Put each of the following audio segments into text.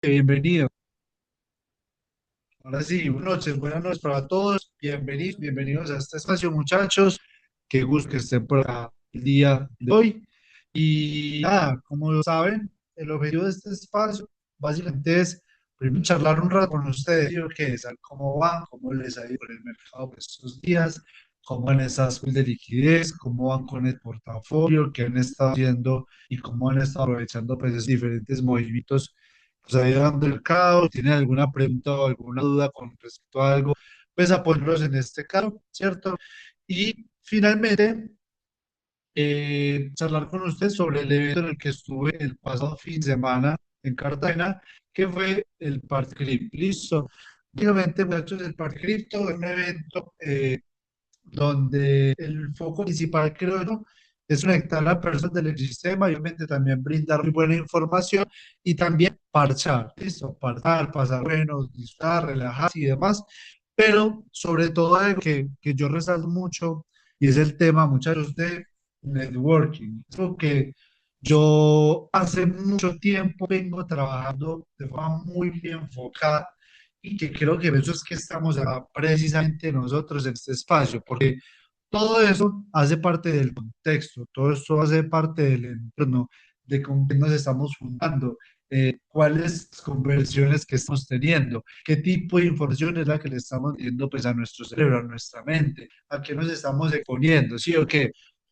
Bienvenido. Ahora sí, buenas noches para todos. Bienvenidos a este espacio, muchachos. Qué gusto que estén por acá el día de hoy. Y nada, como lo saben, el objetivo de este espacio básicamente es primero charlar un rato con ustedes, digo, qué es, cómo van, cómo les ha ido por el mercado por estos días, cómo van esas full de liquidez, cómo van con el portafolio, qué han estado haciendo y cómo han estado aprovechando pues esos diferentes movimientos pues ahí dando el mercado. ¿Tienen alguna pregunta o alguna duda con respecto a algo? Pues apoyarlos en este caso, ¿cierto? Y finalmente, charlar con usted sobre el evento en el que estuve el pasado fin de semana en Cartagena, que fue el Parcrypt. Listo. Básicamente, muchachos, el Parcrypt es un evento donde el foco principal, creo yo, es conectar a las personas del ecosistema y obviamente también brindar muy buena información y también parchar, ¿listo? Parchar, pasar bueno, disfrutar, relajarse y demás, pero sobre todo algo que yo resalto mucho y es el tema, muchachos, de networking. Es lo que yo hace mucho tiempo vengo trabajando de forma muy bien enfocada y que creo que eso es que estamos acá precisamente nosotros en este espacio, porque todo eso hace parte del contexto, todo esto hace parte del entorno, de con qué nos estamos juntando, cuáles conversiones que estamos teniendo, qué tipo de información es la que le estamos dando pues, a nuestro cerebro, a nuestra mente, a qué nos estamos exponiendo, ¿sí o qué?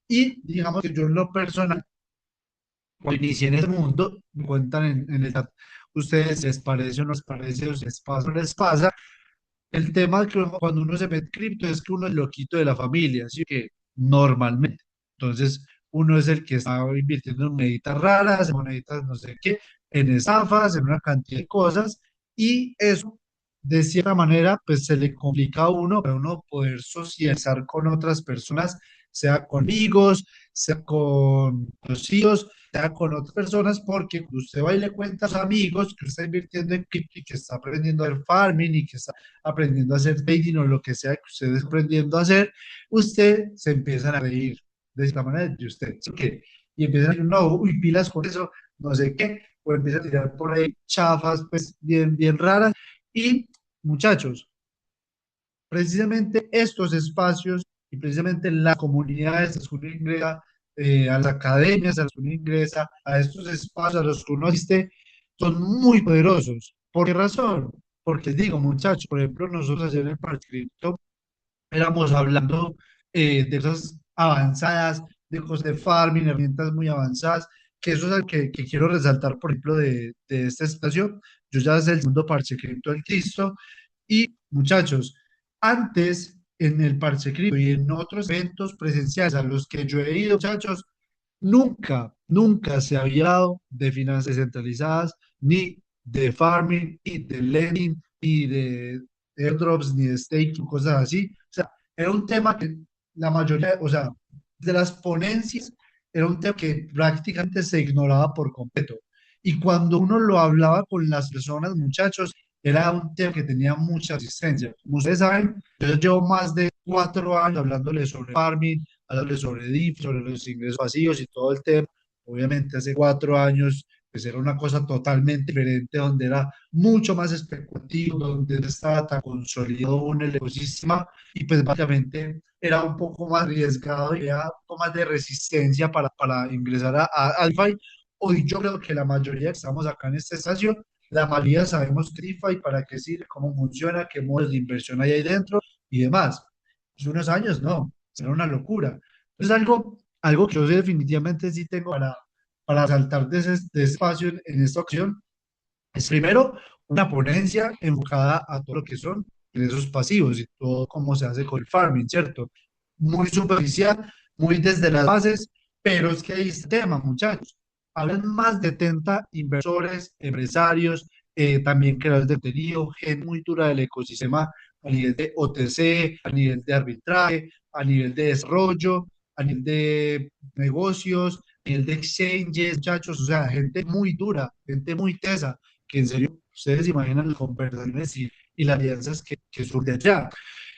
Y digamos que yo en lo personal, cuando inicié en ese mundo, me cuentan en el chat, ustedes les parece o no les parece, o les pasa o no les pasa, el tema que cuando uno se mete en cripto es que uno es el loquito de la familia, así que normalmente. Entonces, uno es el que está invirtiendo en moneditas raras, en moneditas no sé qué, en estafas, en una cantidad de cosas, y eso, de cierta manera, pues se le complica a uno para uno poder socializar con otras personas, sea con amigos, sea con los hijos, sea con otras personas, porque cuando usted va y le cuenta a sus amigos que está invirtiendo en cripto y que está aprendiendo a hacer farming y que está aprendiendo a hacer trading o lo que sea que usted esté aprendiendo a hacer, usted se empiezan a reír de esta manera de usted. ¿Sí? ¿Qué? Y empiezan a decir, no, uy, pilas con eso, no sé qué, o empiezan a tirar por ahí chafas, pues bien raras. Y muchachos, precisamente estos espacios y precisamente las comunidades a las que uno ingresa, a las academias a las que uno ingresa, a estos espacios a los que uno asiste, son muy poderosos. ¿Por qué razón? Porque digo, muchachos, por ejemplo, nosotros ayer en el Parcripto éramos hablando de cosas avanzadas, de cosas de farming, herramientas muy avanzadas, que eso es algo que quiero resaltar, por ejemplo, de esta estación. Yo ya desde el segundo parche cripto del Cristo y muchachos, antes en el parche cripto y en otros eventos presenciales a los que yo he ido, muchachos, nunca se había dado de finanzas descentralizadas, ni de farming, ni de lending, ni de airdrops, ni de staking, cosas así. O sea, era un tema que la mayoría, o sea, de las ponencias, era un tema que prácticamente se ignoraba por completo. Y cuando uno lo hablaba con las personas, muchachos, era un tema que tenía mucha asistencia. Como ustedes saben, yo llevo más de 4 años hablándoles sobre farming, hablarles sobre DIF, sobre los ingresos pasivos y todo el tema. Obviamente hace 4 años pues era una cosa totalmente diferente, donde era mucho más especulativo, donde no estaba tan consolidado aún el ecosistema y pues básicamente era un poco más arriesgado y era un poco más de resistencia para ingresar a Alpha. Hoy yo creo que la mayoría que estamos acá en esta estación, la mayoría sabemos qué es DeFi, para qué sirve, cómo funciona, qué modos de inversión hay ahí dentro y demás. Hace unos años no, era una locura. Es algo que yo definitivamente sí tengo para saltar de ese espacio en esta ocasión. Es primero una ponencia enfocada a todo lo que son ingresos pasivos y todo cómo se hace con el farming, ¿cierto? Muy superficial, muy desde las bases, pero es que hay este tema, muchachos. Hablan más de 70 inversores, empresarios, también creadores de contenido, gente muy dura del ecosistema a nivel de OTC, a nivel de arbitraje, a nivel de desarrollo, a nivel de negocios, a nivel de exchanges, muchachos, o sea, gente muy dura, gente muy tesa, que en serio, ustedes imaginan las conversaciones y las alianzas que surgen allá.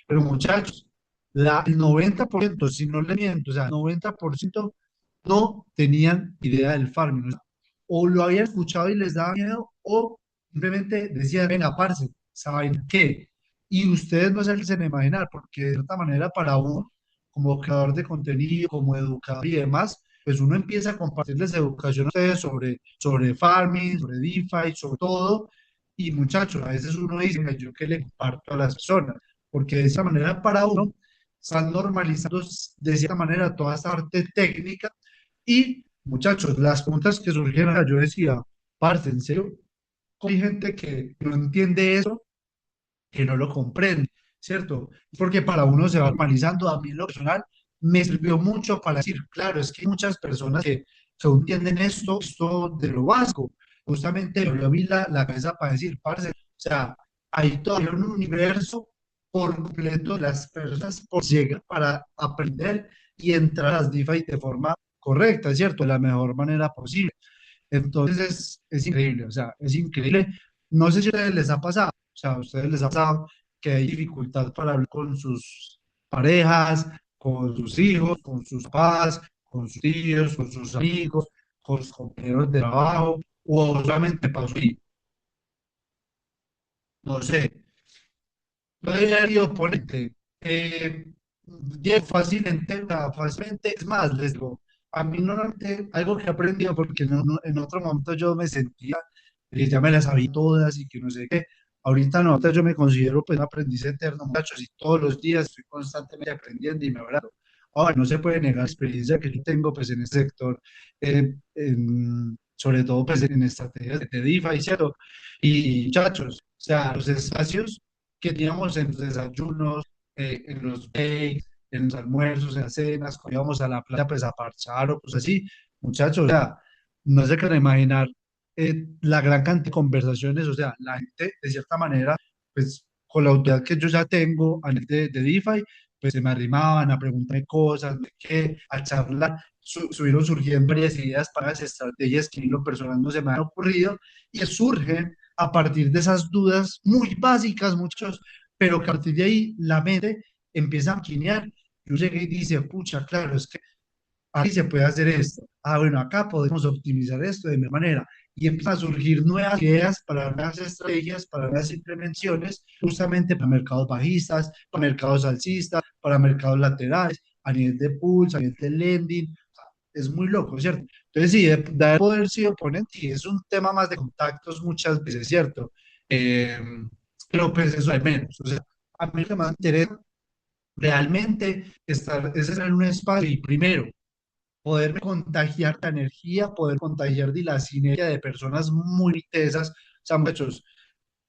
Pero muchachos, el 90%, si no le miento, o sea, 90% no tenían idea del farming. O sea, o lo habían escuchado y les daba miedo, o simplemente decía, venga, parce, ¿saben qué? Y ustedes no se alcancen a imaginar, porque de cierta manera para uno, como creador de contenido, como educador y demás, pues uno empieza a compartirles educación a ustedes sobre farming, sobre DeFi, sobre todo. Y muchachos, a veces uno dice, "Venga, yo qué le comparto a las personas", porque de esa manera para uno están normalizando de cierta manera toda esta parte técnica. Y muchachos, las preguntas que surgieron, yo decía, parce, ¿en serio? Hay gente que no entiende eso, que no lo comprende, ¿cierto? Porque para uno se va normalizando. A mí en lo personal me sirvió mucho para decir, claro, es que hay muchas personas que no entienden esto de lo básico. Justamente yo le vi la cabeza para decir, parce, o sea, hay todavía un universo por completo de las personas por llegar para aprender y entrar a las DeFi de forma correcta, ¿cierto? De la mejor manera posible. Entonces es increíble, o sea, es increíble. No sé si a ustedes les ha pasado, o sea, a ustedes les ha pasado que hay dificultad para hablar con sus parejas, con sus hijos, con sus padres, con sus tíos, con sus amigos, con sus compañeros de trabajo, o solamente pasó y no sé. Yo diría oponente. Fácilmente, fácilmente, es más, les digo, a mí normalmente algo que he aprendido, porque en otro momento yo me sentía que ya me las sabía todas y que no sé qué. Ahorita no, ahorita yo me considero pues un aprendiz eterno, muchachos, y todos los días estoy constantemente aprendiendo y mejorando. Ahora, no se puede negar la experiencia que yo tengo pues en este sector, sobre todo pues en estrategias de DeFi, ¿cierto? Y muchachos, o sea, los espacios que teníamos en los desayunos, en los breaks, en los almuerzos, en las cenas, cuando íbamos a la playa pues a parchar o pues así, muchachos, o sea, no se pueden imaginar la gran cantidad de conversaciones, o sea, la gente de cierta manera, pues con la autoridad que yo ya tengo a nivel de DeFi, pues se me arrimaban a preguntarme cosas, de qué, a charlar, subieron surgiendo varias ideas para las estrategias que en lo personal no se me han ocurrido y que surgen a partir de esas dudas muy básicas, muchos, pero que a partir de ahí la mente empieza a maquinear. Yo llegué y dice, pucha, claro, es que aquí se puede hacer esto. Ah, bueno, acá podemos optimizar esto de mi manera. Y empiezan a surgir nuevas ideas para nuevas estrategias, para nuevas implementaciones, justamente para mercados bajistas, para mercados alcistas, para mercados laterales, a nivel de pools, a nivel de lending. Es muy loco, ¿cierto? Entonces, sí, de poder sí oponente, y es un tema más de contactos muchas veces, ¿cierto? Eh, pero pues eso hay menos. O sea, a mí lo que más me interesa realmente es estar en un espacio y primero poderme contagiar la energía, poder contagiar de la sinergia de personas muy tesas. O sea, muchachos,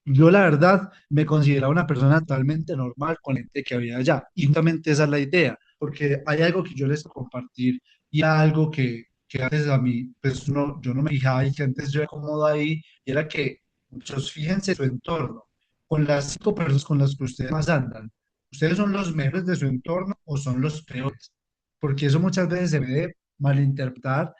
yo la verdad me consideraba una persona totalmente normal con la gente que había allá. Y justamente esa es la idea, porque hay algo que yo les quiero compartir y algo que antes a mí, pues no, yo no me fijaba y que antes yo era cómodo ahí, y era que muchos fíjense en su entorno, con las 5 personas con las que ustedes más andan. ¿Ustedes son los mejores de su entorno o son los peores? Porque eso muchas veces se puede malinterpretar.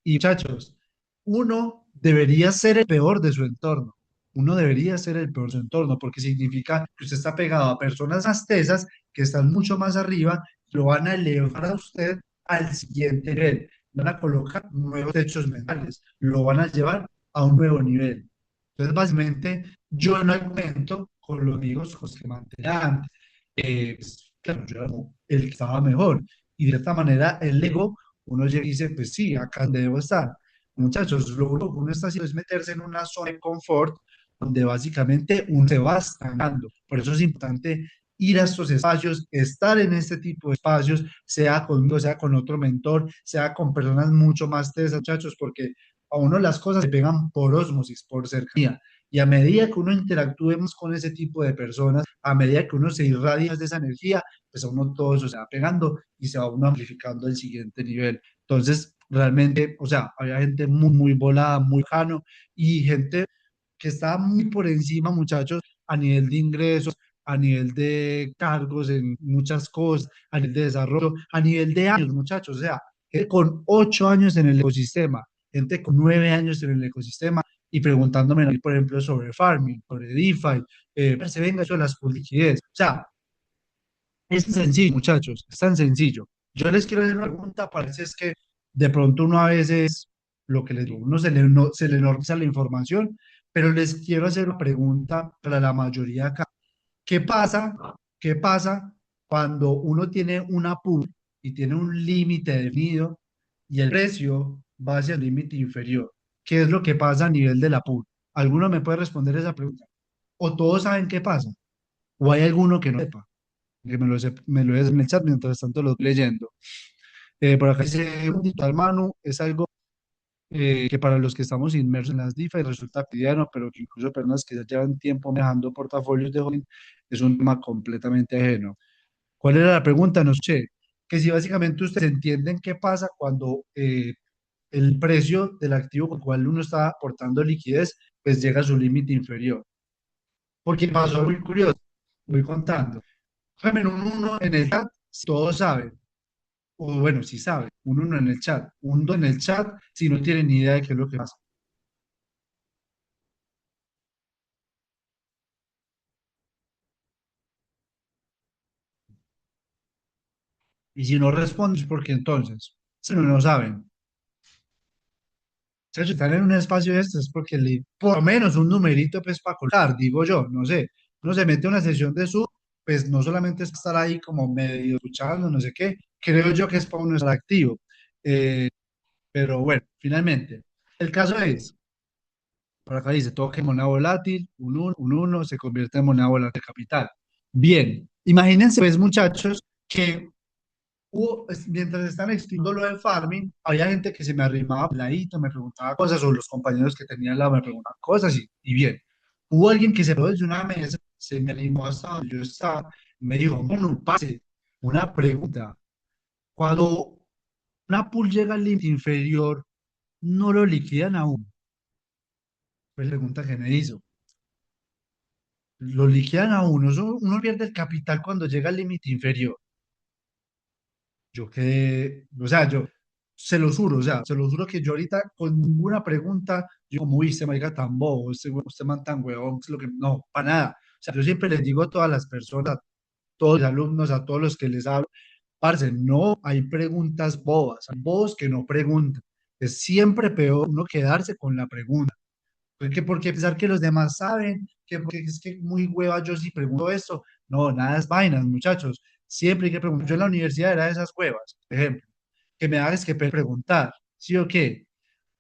Y muchachos, uno debería ser el peor de su entorno. Uno debería ser el peor de su entorno, porque significa que usted está pegado a personas más tesas que están mucho más arriba, lo van a elevar a usted al siguiente nivel, van a colocar nuevos techos mentales, lo van a llevar a un nuevo nivel. Entonces, básicamente, yo no argumento con los amigos con los que mantenía antes. Pues, claro, yo era como el que estaba mejor. Y de esta manera, el ego, uno llega y dice, pues sí, acá debo estar. Muchachos, lo único que uno está haciendo es meterse en una zona de confort donde básicamente uno se va estancando. Por eso es importante ir a estos espacios, estar en este tipo de espacios, sea conmigo, sea con otro mentor, sea con personas mucho más tesas, muchachos, porque a uno las cosas se pegan por ósmosis, por cercanía. Y a medida que uno interactuemos con ese tipo de personas, a medida que uno se irradia de esa energía, pues a uno todo eso se va pegando y se va uno amplificando al siguiente nivel. Entonces, realmente, o sea, había gente muy, muy volada, muy jano y gente que estaba muy por encima, muchachos, a nivel de ingresos, a nivel de cargos en muchas cosas, a nivel de desarrollo, a nivel de años, muchachos, o sea, gente con 8 años en el ecosistema, gente con 9 años en el ecosistema y preguntándome, por ejemplo, sobre farming, sobre DeFi, se venga eso de las publicidades. O sea, es tan sencillo, muchachos, es tan sencillo. Yo les quiero hacer una pregunta, parece es que de pronto uno a veces, lo que les digo, uno se le normaliza la información, Pero les quiero hacer una pregunta para la mayoría acá. ¿Qué pasa? ¿Qué pasa cuando uno tiene una pool y tiene un límite definido y el precio va hacia el límite inferior? ¿Qué es lo que pasa a nivel de la pool? ¿Alguno me puede responder esa pregunta? ¿O todos saben qué pasa? ¿O hay alguno que no sepa? Que me lo des en el chat mientras tanto lo estoy leyendo. Por acá dice un digital Manu, es algo que para los que estamos inmersos en las DeFi resulta cotidiano, pero que incluso personas que ya llevan tiempo manejando portafolios de holding es un tema completamente ajeno. ¿Cuál era la pregunta? No sé. Que si básicamente ustedes entienden qué pasa cuando el precio del activo por el cual uno está aportando liquidez, pues llega a su límite inferior. Porque pasó algo muy curioso, voy contando. Déjame un uno en el chat, si todos saben, o bueno, si saben, un uno en el chat, un dos en el chat, si no tienen ni idea de qué es lo que pasa. Y si no respondes, porque entonces, si no saben, si están en un espacio de estos, es porque por lo menos un numerito pues para colgar, digo yo, no sé. Uno se mete a una sesión de Zoom, pues no solamente es estar ahí como medio escuchando, no sé qué, creo yo que es para uno estar activo. Eh, pero bueno, finalmente, el caso es, por acá dice, toque moneda volátil, un uno se convierte en moneda volátil capital. Bien, imagínense pues muchachos que mientras están estudiando lo del farming, había gente que se me arrimaba al ladito, me preguntaba cosas, o los compañeros que tenía al lado me preguntaban cosas, y bien. Hubo alguien que se paró desde una mesa, se me animó hasta donde yo estaba, y me dijo, bueno, pase, una pregunta. Cuando una pool llega al límite inferior, ¿no lo liquidan aún? Pues pregunta que me hizo. Lo liquidan a uno, uno pierde el capital cuando llega al límite inferior. Yo quedé, o sea, yo se lo juro, o sea, se lo juro que yo ahorita con ninguna pregunta, yo como, uy, este marica tan bobo, este man tan huevón, es lo que, no, para nada. O sea, yo siempre les digo a todas las personas, a todos los alumnos, a todos los que les hablo, parce, no hay preguntas bobas, hay bobos que no preguntan. Es siempre peor uno quedarse con la pregunta. Porque pensar que los demás saben, que porque es que muy hueva yo si pregunto esto. No, nada es vainas, muchachos. Siempre hay que preguntar. Yo en la universidad era de esas huevas, por ejemplo, que me hagas que preguntar, ¿sí o qué?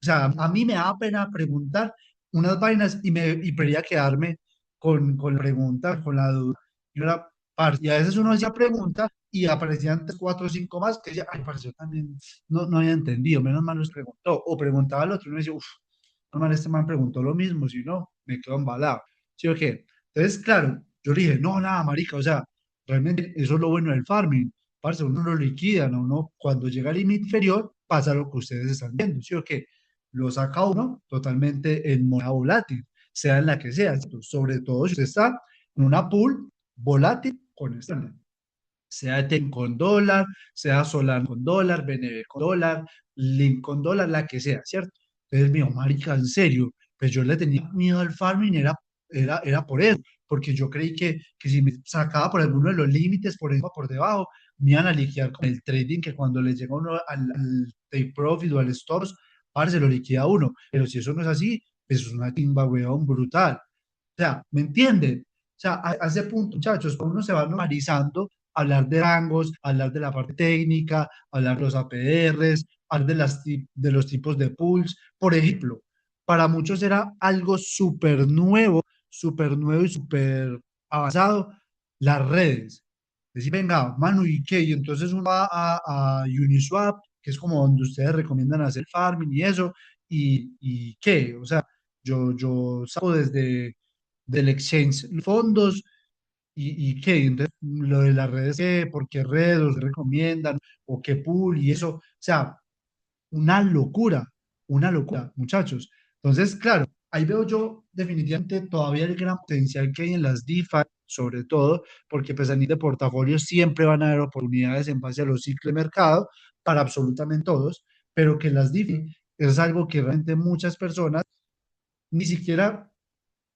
O sea, a mí me da pena preguntar unas vainas y prefería quedarme con la pregunta, con la duda. Y a veces uno hacía pregunta y aparecían tres, cuatro o cinco más que decía, ay, parce, yo también no había entendido, menos mal los preguntó. O preguntaba al otro y uno decía, uff, normal, este man preguntó lo mismo, si no, me quedo embalado. ¿Sí o qué? Entonces, claro, yo le dije, no, nada, marica, o sea, realmente eso es lo bueno del farming. Parce, uno lo liquida, ¿no? Uno, cuando llega al límite inferior, pasa lo que ustedes están viendo, ¿sí o qué? Lo saca uno totalmente en moneda volátil, sea en la que sea, ¿cierto? Sobre todo si usted está en una pool volátil con esta, sea Ethereum con dólar, sea Solana con dólar, BNB con dólar, Link con dólar, la que sea, ¿cierto? Entonces, mi marica, en serio, pues yo le tenía miedo al farming, era por eso, porque yo creí que si me sacaba por alguno de los límites, por encima o por debajo, me iban a liquidar con el trading, que cuando le llega uno al take profit o al stops, se lo liquida uno, pero si eso no es así, pues es una timba, weón, brutal. O sea, ¿me entienden? O sea, a ese punto, muchachos, uno se va normalizando hablar de rangos, hablar de la parte técnica, hablar de los APRs, hablar de los tipos de pools. Por ejemplo, para muchos era algo súper nuevo y súper avanzado, las redes. Decir, venga, Manu, ¿y qué? Y entonces uno va a Uniswap, que es como donde ustedes recomiendan hacer farming y eso, y ¿qué? O sea, yo saco desde del exchange fondos y qué, entonces lo de las redes, ¿qué? ¿Por qué redes los recomiendan? ¿O qué pool? Y eso, o sea, una locura, muchachos. Entonces, claro, ahí veo yo definitivamente todavía el gran potencial que hay en las DeFi, sobre todo, porque pues a nivel de portafolio siempre van a haber oportunidades en base a los ciclos de mercado para absolutamente todos, pero que las DeFi es algo que realmente muchas personas ni siquiera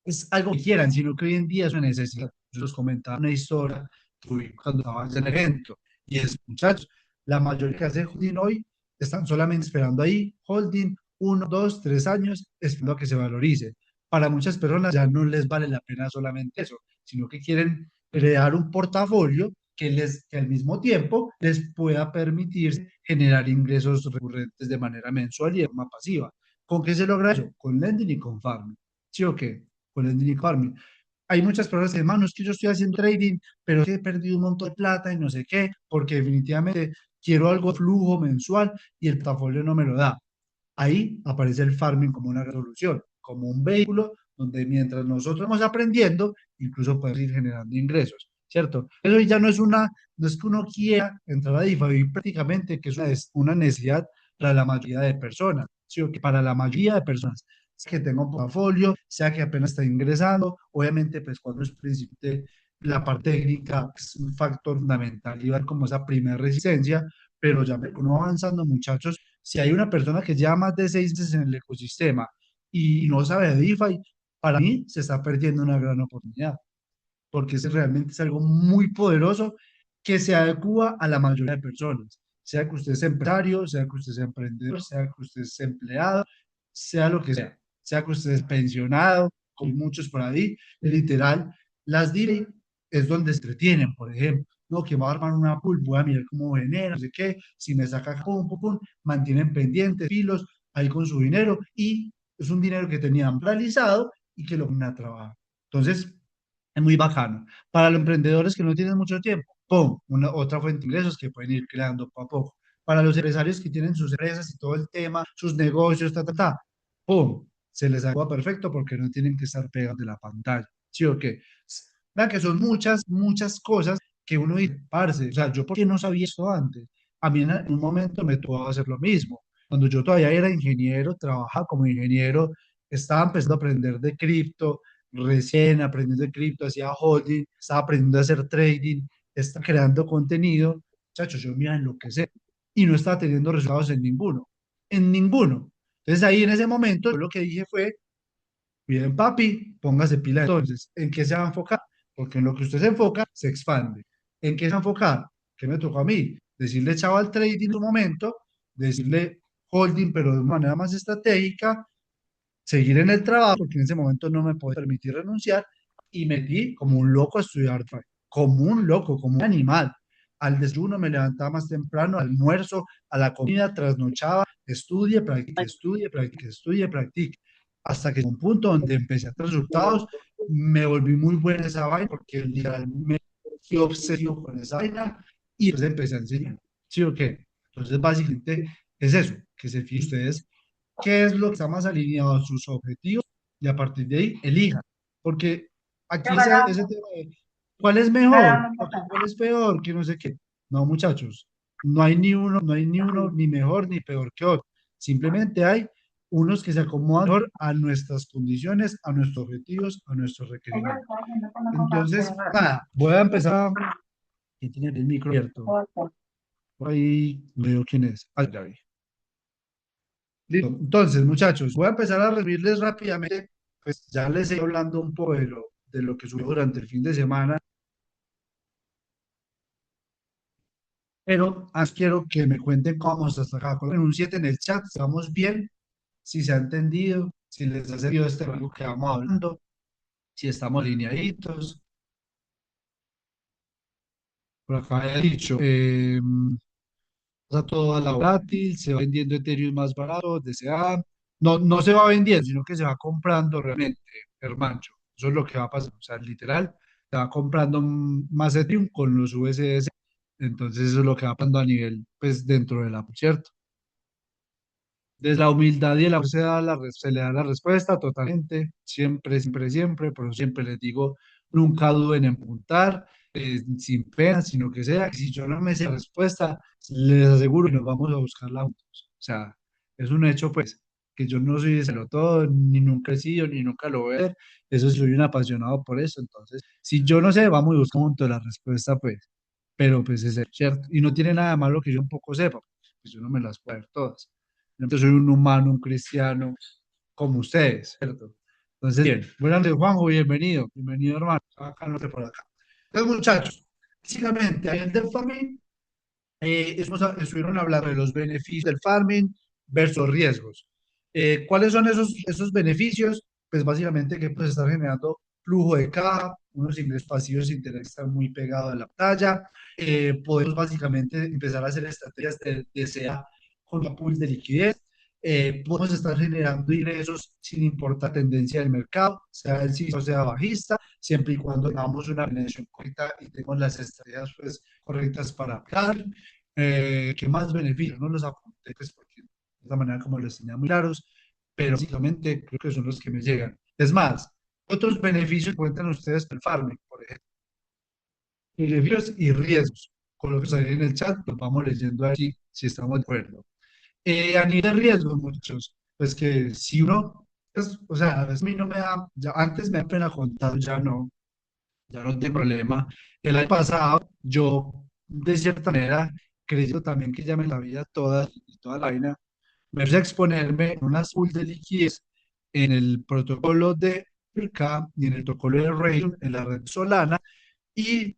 es algo que quieran, sino que hoy en día es una necesidad. Yo les comentaba una historia que tuve cuando estaba en el evento, y es, muchachos, la mayoría que hace holding hoy están solamente esperando ahí, holding, 1, 2, 3 años, esperando a que se valorice. para muchas personas ya no les vale la pena solamente eso, sino que quieren crear un portafolio que al mismo tiempo les pueda permitir generar ingresos recurrentes de manera mensual y de forma pasiva. ¿Con qué se logra eso? Con lending y con farming. ¿Sí o qué? Con lending y farming. Hay muchas personas que dicen, mano, es que yo estoy haciendo trading, pero es que he perdido un montón de plata y no sé qué, porque definitivamente quiero algo de flujo mensual y el portafolio no me lo da. Ahí aparece el farming como una solución, como un vehículo donde mientras nosotros vamos aprendiendo, incluso podemos ir generando ingresos, ¿cierto? Eso ya no es que uno quiera entrar a DeFi, prácticamente que es una necesidad para la mayoría de personas, ¿sí? O que para la mayoría de personas, sea que tenga un portafolio, sea que apenas está ingresando, obviamente pues cuando es principiante la parte técnica es un factor fundamental y ver como esa primera resistencia, pero ya uno avanzando, muchachos, si hay una persona que lleva más de 6 meses en el ecosistema y no sabe de DeFi, para mí se está perdiendo una gran oportunidad, porque realmente es algo muy poderoso que se adecua a la mayoría de personas, sea que usted sea empresario, sea que usted sea emprendedor, sea que usted sea empleado, sea lo que sea que usted es pensionado, con muchos por ahí, literal, las DeFi es donde se entretienen, por ejemplo. No, que va a armar una pool, voy a mirar cómo genera, no sé qué, si me saca pum, pum, pum, mantienen pendientes, filos, ahí con su dinero, y es un dinero que tenían realizado y que lo ponen a trabajar. Entonces, es muy bacano. Para los emprendedores que no tienen mucho tiempo, ¡pum! Otra fuente de ingresos que pueden ir creando poco a poco. Para los empresarios que tienen sus empresas y todo el tema, sus negocios, ¡pum! Se les agua perfecto porque no tienen que estar pegados de la pantalla. ¿Sí o qué? Vean que son muchas, muchas cosas que uno dice, parce, o sea, yo por qué no sabía esto antes. A mí en un momento me tuvo que hacer lo mismo. Cuando yo todavía era ingeniero, trabajaba como ingeniero, estaba empezando a aprender de cripto, recién aprendiendo de cripto, hacía holding, estaba aprendiendo a hacer trading, estaba creando contenido, muchachos, yo me iba a enloquecer y no estaba teniendo resultados en ninguno, en ninguno. Entonces ahí en ese momento yo lo que dije fue, bien papi, póngase pila entonces, ¿en qué se va a enfocar? Porque en lo que usted se enfoca, se expande. ¿En qué se va a enfocar? ¿Qué me tocó a mí? Decirle chavo al trading en un momento, decirle holding, pero de una manera más estratégica, seguir en el trabajo, porque en ese momento no me podía permitir renunciar, y metí como un loco a estudiar, como un loco, como un animal. Al desayuno me levantaba más temprano, al almuerzo, a la comida, trasnochaba, estudie, practique, estudie, practique, estudie, practique, hasta que en un punto donde empecé a tener resultados, me volví muy bueno en esa vaina, porque literalmente fui obsesivo con esa vaina, y entonces empecé a enseñar. ¿Sí o qué? Entonces, básicamente es eso, que se fijen ustedes qué es lo que está más alineado a sus objetivos y a partir de ahí elijan. Porque aquí ese tema de cuál es mejor, cuál es peor, que no sé qué. No, muchachos, no hay ni uno ni mejor ni peor que otro. Simplemente hay unos que se acomodan mejor a nuestras condiciones, a nuestros objetivos, a nuestros requerimientos. Entonces, nada, voy a empezar. ¿Quién tiene el micro abierto? Por ahí veo quién es. Ah, ya vi. Listo. Entonces, muchachos, voy a empezar a resumirles rápidamente, pues ya les he hablando un poco de lo que sucedió durante el fin de semana, pero quiero que me cuenten cómo vamos hasta acá. Coloquen un 7 en el chat, estamos bien, si se ha entendido, si les ha servido este algo que vamos hablando, si estamos alineaditos. Por acá he dicho, está todo a la volátil, se va vendiendo Ethereum más barato, desea. No, no se va vendiendo, sino que se va comprando realmente, hermancho. Eso es lo que va a pasar. O sea, literal, se va comprando más Ethereum con los USDC. Entonces, eso es lo que va pasando a nivel, pues, dentro de la, ¿cierto? Desde la humildad y el amor se le da la respuesta totalmente, siempre, siempre, siempre, pero siempre les digo, nunca duden en preguntar, sin pena, sino que sea, que si yo no me sé la respuesta, les aseguro que nos vamos a buscarla juntos. O sea, es un hecho, pues, que yo no soy de todo, ni nunca he sido, ni nunca lo voy a ser, eso sí, soy un apasionado por eso, entonces, si yo no sé, vamos a buscar juntos la respuesta, pues, pero pues es cierto, y no tiene nada de malo que yo un poco sepa, pues yo no me las puedo ver todas. Yo soy un humano, un cristiano, como ustedes, ¿cierto? Entonces, bien, buenas noches, Juanjo, bienvenido, bienvenido, hermano, acá no te por acá. Entonces, muchachos, básicamente, ahí en el farming, estuvieron hablando de los beneficios del farming versus riesgos. ¿Cuáles son esos beneficios? pues básicamente que pues estar generando flujo de caja, unos ingresos pasivos sin tener que estar muy pegado a la pantalla. Podemos básicamente empezar a hacer estrategias de SEA con la pool de liquidez. Podemos estar generando ingresos sin importar tendencia del mercado, sea alcista o sea bajista, siempre y cuando tengamos una planeación correcta y tengamos las estrategias pues, correctas para aplicar. ¿Qué más beneficios? No los apunté pues, porque de esta manera como los tenía muy claros, pero básicamente creo que son los que me llegan. Es más, otros beneficios encuentran ustedes del farming, por ejemplo, beneficios y riesgos. Con lo que sale en el chat, los vamos leyendo aquí si estamos de acuerdo. A nivel de riesgos, muchos, pues que si uno, o sea, a veces a mí no me da, ya, antes me da pena contar, ya no tengo problema. El año pasado, yo, de cierta manera, creyendo también que ya me la vida toda y toda la vaina, me puse a exponerme en una pool de liquidez en el protocolo de PIRCA y en el protocolo de Rail en la red Solana y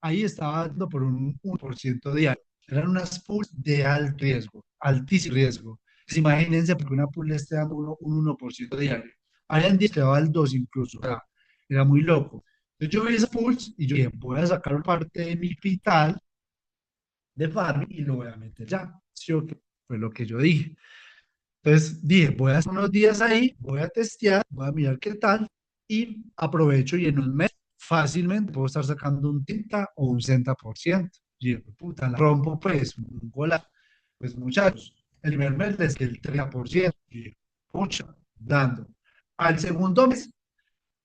ahí estaba dando por un 1% diario. Eran unas pools de alto riesgo, altísimo riesgo. Pues imagínense, porque una pool le esté dando un 1% diario. Habían días que daba el 2 incluso, o sea, era muy loco. Entonces yo vi esas pools y yo dije, voy a sacar parte de mi capital de farming y lo voy a meter ya. Sí, ok, fue lo que yo dije. Entonces dije, voy a hacer unos días ahí, voy a testear, voy a mirar qué tal y aprovecho y en un mes fácilmente puedo estar sacando un 30 o un 60%. Y yo, puta, la rompo pues, un golazo. Pues muchachos, el primer mes les quedé el 30%. Y yo, pucha, dando. Al segundo mes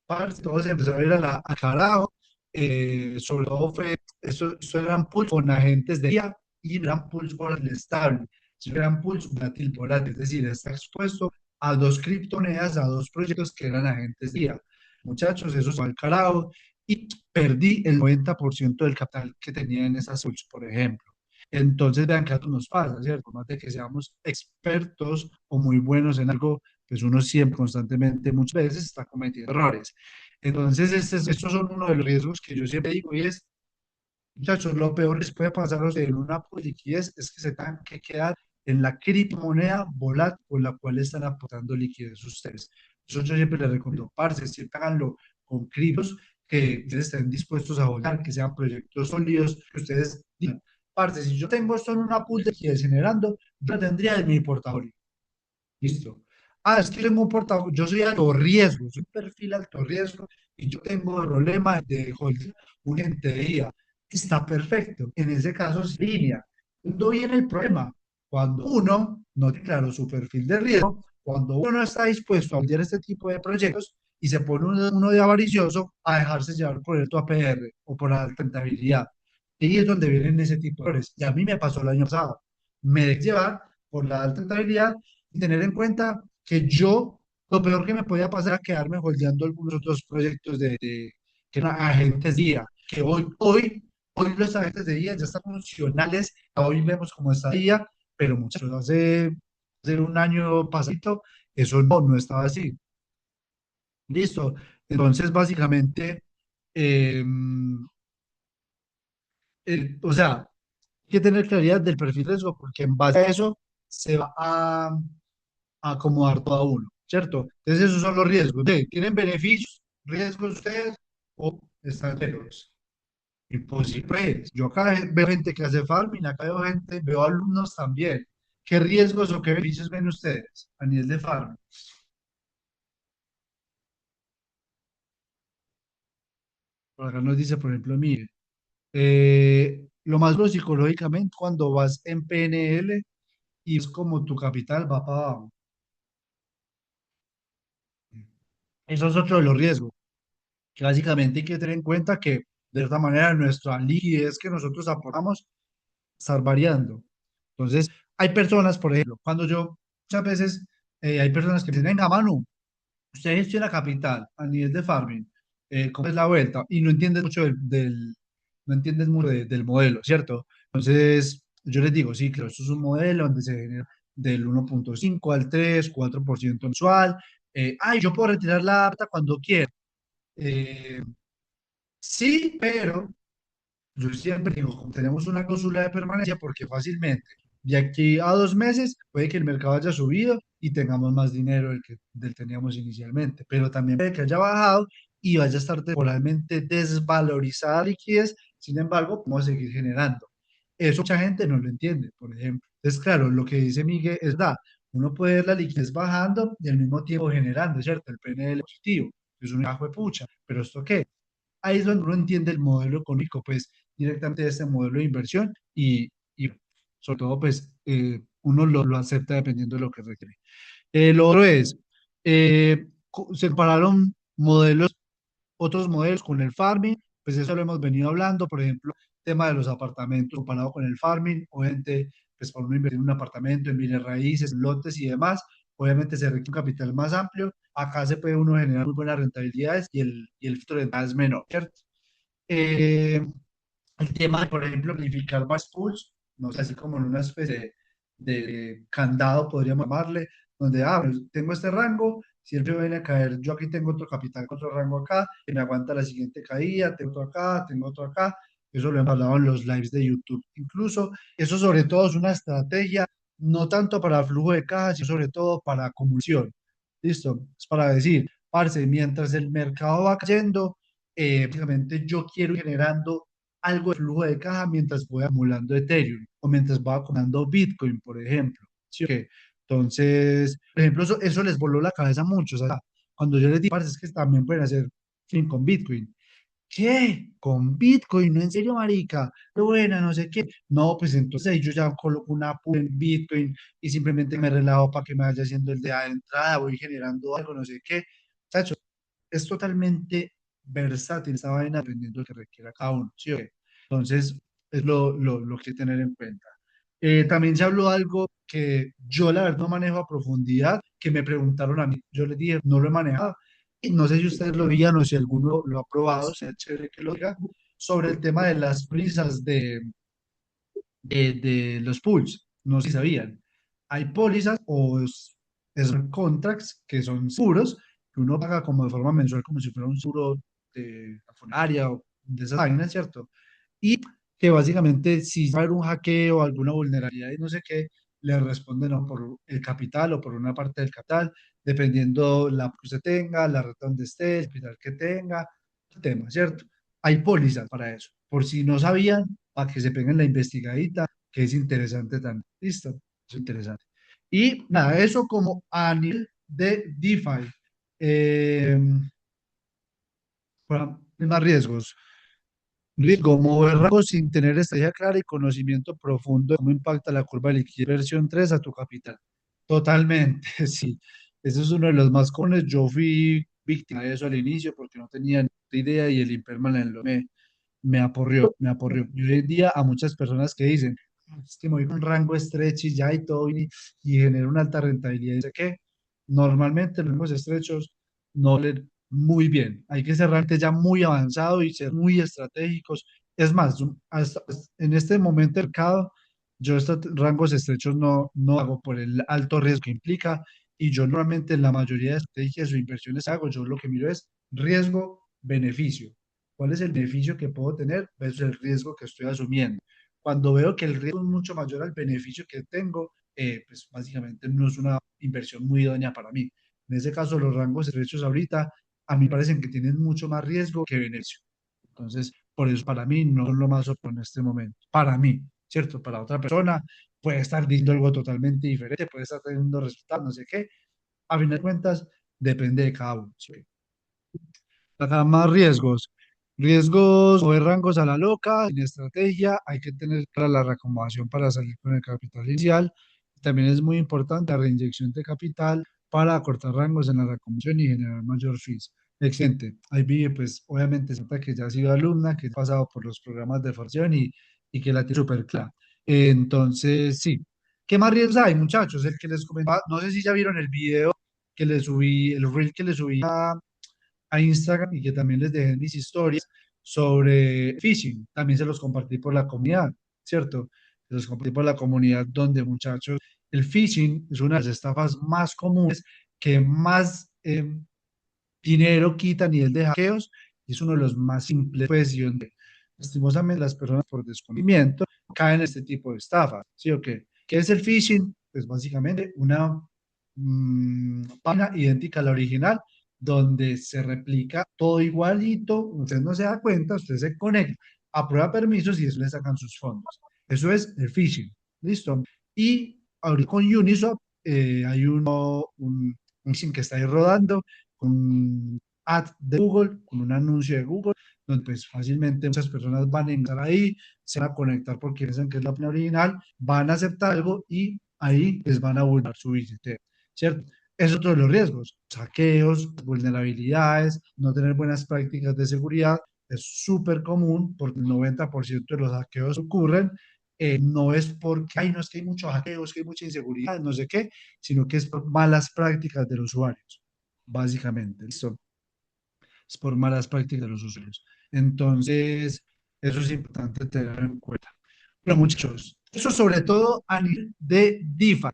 parce, todo se empezó a ir a carajo. Sobre todo fue, eso eran pools con agentes de día y eran pools volátil estable. Eso eran pools volátil volátil, es decir, está expuesto a dos criptomonedas, a dos proyectos que eran agentes de día. Muchachos, eso se fue al carajo y perdí el 90% del capital que tenía en esas pools, por ejemplo. Entonces, vean que a todos nos pasa, ¿cierto? Más de que seamos expertos o muy buenos en algo, pues uno siempre, constantemente, muchas veces está cometiendo errores. Entonces, estos son uno de los riesgos que yo siempre digo y es, muchachos, lo peor que les puede pasar a ustedes en una liquidez es que se tengan que quedar en la criptomoneda volátil con la cual están aportando liquidez ustedes. Eso yo siempre les recomiendo, parce, siempre háganlo con criptos que ustedes estén dispuestos a volar, que sean proyectos sólidos, que ustedes digan, parce, si yo tengo esto en una pool de liquidez generando, yo lo tendría en mi portafolio. Listo. Ah, es que tengo un portafolio, yo soy alto riesgo, soy un perfil alto riesgo y yo tengo el problema de hold un ente de IA. Está perfecto. En ese caso es línea. ¿Cuándo viene el problema? Cuando uno no tiene claro su perfil de riesgo, cuando uno no está dispuesto a apoyar este tipo de proyectos y se pone uno de avaricioso a dejarse llevar por el APR o por la rentabilidad. Y es donde vienen ese tipo de errores. Y a mí me pasó el año pasado. Me dejé llevar por la alta rentabilidad y tener en cuenta que yo, lo peor que me podía pasar era quedarme holdeando algunos otros proyectos que eran agentes de IA, que hoy los agentes de IA ya están funcionales, hoy vemos cómo está IA, pero muchachos, hace un año pasado, eso no estaba así. Listo. Entonces, básicamente, eh, o sea, hay que tener claridad del perfil de riesgo, porque en base a eso se va a acomodar todo a uno, ¿cierto? Entonces esos son los riesgos. ¿Tienen beneficios, riesgos ustedes o están lejos? Imposible. Yo acá veo gente que hace farming, acá veo gente, veo alumnos también. ¿Qué riesgos o qué beneficios ven ustedes a nivel de farming? Por acá nos dice, por ejemplo, mire, lo más lo psicológicamente cuando vas en PNL y es como tu capital va para abajo. Eso es otro de los riesgos, que básicamente hay que tener en cuenta que de esta manera nuestra liquidez que nosotros aportamos estar variando. Entonces, hay personas, por ejemplo, muchas veces hay personas que dicen, venga, Manu, usted gestiona capital a nivel de farming, ¿cómo es la vuelta? Y no entiendes mucho no entiendes mucho del modelo, ¿cierto? Entonces, yo les digo, sí, claro, esto es un modelo donde se genera del 1,5 al 3, 4% mensual. Yo puedo retirar la plata cuando quiera. Eh, sí, pero yo siempre digo, como tenemos una cláusula de permanencia, porque fácilmente De aquí a 2 meses puede que el mercado haya subido y tengamos más dinero del que teníamos inicialmente, pero también puede que haya bajado y vaya a estar temporalmente desvalorizada la liquidez. Sin embargo, podemos seguir generando. Eso mucha gente no lo entiende, por ejemplo. Entonces, claro, lo que dice Miguel es verdad. Uno puede ver la liquidez bajando y al mismo tiempo generando, ¿cierto? El PNL positivo. Es un bajo de pucha. ¿Pero esto qué? Ahí es donde uno entiende el modelo económico, pues directamente de este modelo de inversión y sobre todo, pues uno lo acepta dependiendo de lo que requiere. Lo otro es, separaron otros modelos con el farming, pues eso lo hemos venido hablando, por ejemplo, tema de los apartamentos comparado con el farming, obviamente, pues para uno invertir en un apartamento, en bienes raíces, lotes y demás, obviamente se requiere un capital más amplio, acá se puede uno generar muy buenas rentabilidades y el filtro de entrada es menor, ¿cierto? Eh, el tema de, por ejemplo, planificar más pools, no sé, así como en una especie de candado, podríamos llamarle, donde, pues, tengo este rango, si el río viene a caer, yo aquí tengo otro capital, otro rango acá, que me aguanta la siguiente caída, tengo otro acá, eso lo hemos hablado en los lives de YouTube. Incluso, eso sobre todo es una estrategia, no tanto para flujo de caja, sino sobre todo para acumulación. ¿Listo? Es para decir, parce, mientras el mercado va cayendo, básicamente yo quiero ir generando algo de flujo de caja mientras voy acumulando Ethereum o mientras voy acumulando Bitcoin, por ejemplo. ¿Sí o qué? Entonces, por ejemplo, eso les voló la cabeza a muchos. O sea, cuando yo les dije, "Parce, es que también pueden hacer fin con Bitcoin". ¿Qué? ¿Con Bitcoin? ¿No, en serio, marica? Qué buena, no sé qué. No, pues entonces ahí yo ya coloco una pool en Bitcoin y simplemente me relajo para que me vaya haciendo el de entrada, voy generando algo, no sé qué. Chacho, es totalmente versátil esta vaina dependiendo de lo que requiera cada uno, ¿sí o qué? Entonces, es lo que hay que tener en cuenta. También se habló de algo que yo la verdad no manejo a profundidad, que me preguntaron a mí, yo les dije, no lo he manejado, y no sé si ustedes lo veían o si alguno lo ha probado, sea chévere que lo diga, sobre el tema de las prisas de los pools. No sé si sabían. Hay pólizas o smart contracts que son seguros, que uno paga como de forma mensual, como si fuera un seguro de la funeraria o de esas vainas, ¿cierto? Y que básicamente si va a haber un hackeo o alguna vulnerabilidad y no sé qué, le responden o por el capital o por una parte del capital, dependiendo la que usted tenga, la red donde esté, el hospital que tenga, el tema, ¿cierto? Hay pólizas para eso. Por si no sabían, para que se peguen la investigadita, que es interesante también. ¿Listo? Es interesante. Y nada, eso como a nivel de DeFi. Eh, para más riesgos. Riesgo, mover rangos sin tener estrategia clara y conocimiento profundo de cómo impacta la curva de liquidez versión 3 a tu capital. Totalmente, sí. Ese es uno de los más comunes. Yo fui víctima de eso al inicio porque no tenía ni idea y el impermanent me aporrió, me aporrió. Y hoy en día a muchas personas que dicen, es que me voy con un rango estrecho y ya y todo y genero una alta rentabilidad. Dice que normalmente los rangos estrechos no le muy bien. Hay que ser realmente ya muy avanzado y ser muy estratégicos. Es más, en este momento del mercado, yo estos rangos estrechos no hago por el alto riesgo que implica y yo normalmente en la mayoría de estrategias o inversiones que hago, yo lo que miro es riesgo-beneficio. ¿Cuál es el beneficio que puedo tener versus el riesgo que estoy asumiendo? Cuando veo que el riesgo es mucho mayor al beneficio que tengo, pues básicamente no es una inversión muy idónea para mí. En ese caso, los rangos estrechos ahorita a mí me parecen que tienen mucho más riesgo que beneficio. Entonces, por eso para mí no son lo más óptimo en este momento. Para mí, ¿cierto? Para otra persona puede estar diciendo algo totalmente diferente, puede estar teniendo resultados, no sé qué. A fin de cuentas, depende de cada uno. ¿Sí? Acá más riesgos. Riesgos o rangos a la loca, sin estrategia, hay que tener clara la reacomodación para salir con el capital inicial. También es muy importante la reinyección de capital para acortar rangos en la reacomodación y generar mayor fees. Excelente. Ahí vi, pues obviamente se nota que ya ha sido alumna, que ha pasado por los programas de formación y que la tiene súper clara. Entonces, sí. ¿Qué más riesgos hay, muchachos? El que les comentaba, no sé si ya vieron el video que le subí, el reel que le subí a Instagram y que también les dejé en mis historias sobre phishing. También se los compartí por la comunidad, ¿cierto? Se los compartí por la comunidad donde, muchachos, el phishing es una de las estafas más comunes que más dinero quita a nivel de hackeos y es uno de los más simples, pues, y donde lastimosamente las personas por desconocimiento caen en este tipo de estafas, ¿sí o qué? ¿Qué es el phishing? Pues básicamente una página idéntica a la original, donde se replica todo igualito, usted no se da cuenta, usted se conecta, aprueba permisos y eso le sacan sus fondos. Eso es el phishing. ¿Listo? Y ahorita con Uniswap hay un phishing que está ahí rodando con un ad de Google, con un anuncio de Google, donde pues fácilmente muchas personas van a entrar ahí, se van a conectar porque piensan que es la página original, van a aceptar algo y ahí les van a vulnerar su billetera, ¿cierto? Es otro de los riesgos, saqueos, vulnerabilidades, no tener buenas prácticas de seguridad, es súper común porque el 90% de los hackeos ocurren, no es porque, ay, no es que hay muchos hackeos, que hay mucha inseguridad, no sé qué, sino que es por malas prácticas de los usuarios, básicamente, ¿listo? Es por malas prácticas de los usuarios. Entonces, eso es importante tener en cuenta. Bueno, muchachos, eso sobre todo a nivel de DeFi.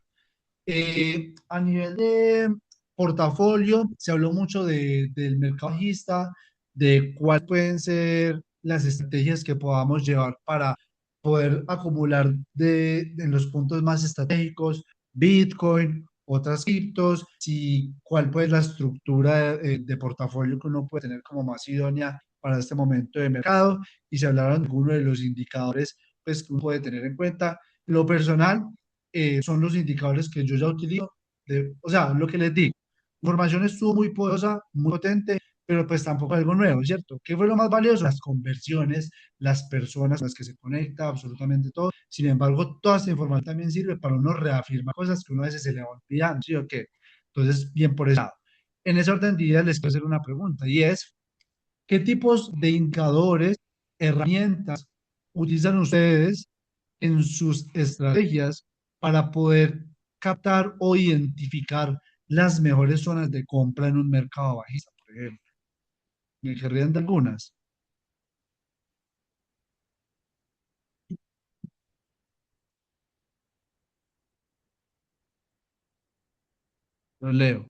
A nivel de portafolio, se habló mucho del mercado bajista, de cuáles pueden ser las estrategias que podamos llevar para poder acumular en los puntos más estratégicos, Bitcoin, otras criptos, si, cuál puede la estructura de portafolio que uno puede tener como más idónea para este momento de mercado, y se hablaron de algunos de los indicadores pues, que uno puede tener en cuenta. Lo personal, son los indicadores que yo ya utilizo. O sea, lo que les digo, la información estuvo muy poderosa, muy potente, pero pues tampoco algo nuevo, ¿cierto? ¿Qué fue lo más valioso? Las conversiones, las personas con las que se conecta, absolutamente todo. Sin embargo, toda esta información también sirve para uno reafirmar cosas que uno a veces se le va olvidando, ¿sí o qué? Entonces, bien por ese lado. En ese orden de ideas les quiero hacer una pregunta y es, ¿qué tipos de indicadores, herramientas utilizan ustedes en sus estrategias para poder captar o identificar las mejores zonas de compra en un mercado bajista, por ejemplo? ¿Me querrían de algunas? Los leo.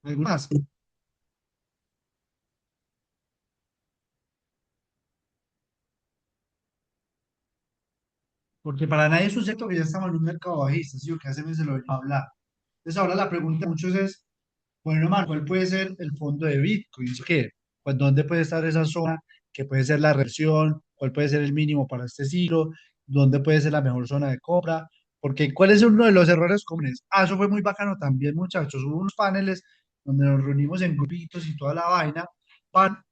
Algunas, porque para nadie es un sector que ya estamos en un mercado bajista, ¿sí? O que hace meses lo voy a hablar. Entonces ahora la pregunta de muchos es, bueno, Omar, ¿cuál puede ser el fondo de Bitcoin? ¿Qué? Pues, ¿dónde puede estar esa zona? ¿Qué puede ser la reversión? ¿Cuál puede ser el mínimo para este ciclo? ¿Dónde puede ser la mejor zona de compra? Porque, ¿cuál es uno de los errores comunes? Ah, eso fue muy bacano también, muchachos. Hubo unos paneles donde nos reunimos en grupitos y toda la vaina para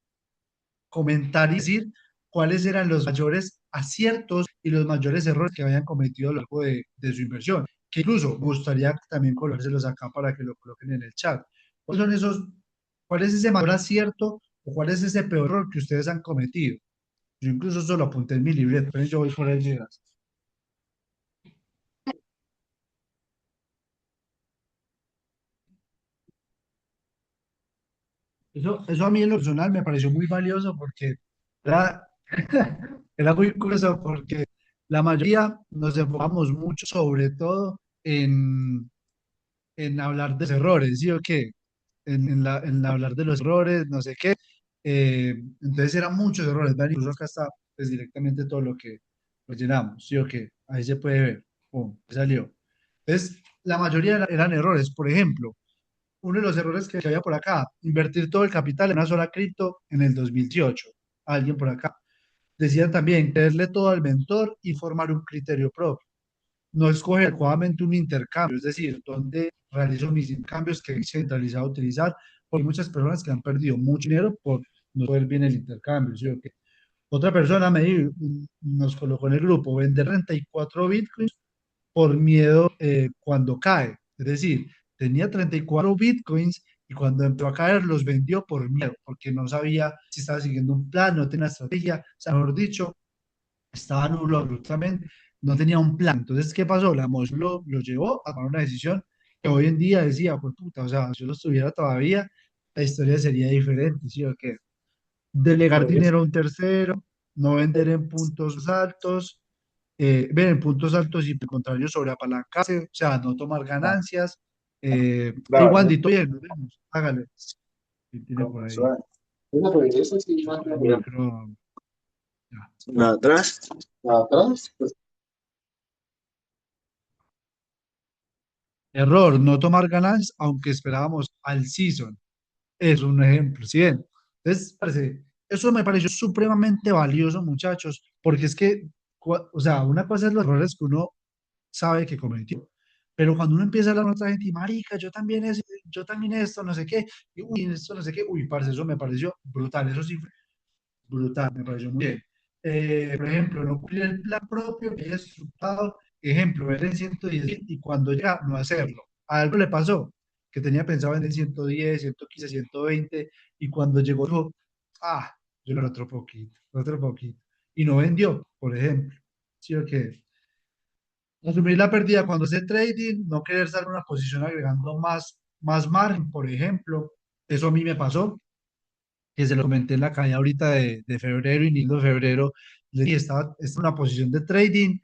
comentar y decir cuáles eran los mayores aciertos y los mayores errores que habían cometido a lo largo de su inversión. Que incluso me gustaría también colocárselos acá para que lo coloquen en el chat. ¿Cuáles son esos, cuál es ese mayor acierto o cuál es ese peor error que ustedes han cometido? Yo incluso eso lo apunté en mi libreta, pero yo voy por ahí. Eso a mí en lo personal me pareció muy valioso porque era, era muy curioso porque la mayoría nos enfocamos mucho sobre todo en hablar de los errores, ¿sí o qué? En hablar de los errores, no sé qué. Entonces eran muchos errores, ¿vale? Incluso acá está pues, directamente todo lo que lo llenamos, ¿sí o qué? Ahí se puede ver, pum, salió. Entonces, la mayoría eran errores. Por ejemplo, uno de los errores que había por acá, invertir todo el capital en una sola cripto en el 2018. Alguien por acá. Decían también, creerle todo al mentor y formar un criterio propio. No escoger adecuadamente un intercambio, es decir, dónde realizo mis intercambios que he centralizado a utilizar, porque hay muchas personas que han perdido mucho dinero por no saber bien el intercambio. ¿Sí o qué? Otra persona nos colocó en el grupo, vender 34 bitcoins por miedo cuando cae. Es decir, tenía 34 bitcoins y cuando empezó a caer los vendió por miedo, porque no sabía si estaba siguiendo un plan, no tenía estrategia, o sea, mejor dicho, estaba nulo absolutamente. no tenía un plan. Entonces, ¿qué pasó? La emoción lo llevó a tomar una decisión que hoy en día decía, pues puta, o sea, si yo lo estuviera todavía, la historia sería diferente, ¿sí o qué? Delegar Pues, dinero a un tercero, no vender en puntos altos, ver en puntos altos y por el contrario sobre apalancarse, o sea, no tomar ah, ganancias. Igual, claro, Dito, bien, nos vemos. Hágale. ¿Qué tiene por como ahí? suave. Bueno, pues eso sí, Creo no hay que el problema. micro. Ya. ¿La atrás? ¿La atrás? Pues, Error, no tomar ganancias aunque esperábamos al season. Es un ejemplo, ¿sí ven? Entonces, eso me pareció supremamente valioso, muchachos, porque es que, o sea, una cosa es los errores que uno sabe que cometió, pero cuando uno empieza a hablar con otra gente, y marica, yo también esto, no sé qué, y uy, esto, no sé qué, uy, parce, eso me pareció brutal, eso sí fue brutal, me pareció muy bien. Por ejemplo, no cumplir el plan propio que haya estructurado, ejemplo, ver en 110 y cuando llega, no hacerlo. A algo le pasó, que tenía pensado vender 110, 115, 120 y cuando llegó dijo, ah, yo lo otro poquito, y no vendió, por ejemplo. ¿Sí o qué? Asumir la pérdida cuando hace trading, no querer estar en una posición agregando más margen, por ejemplo. Eso a mí me pasó que se lo comenté en la caída ahorita de febrero, inicio de febrero, le dije, estaba en una posición de trading,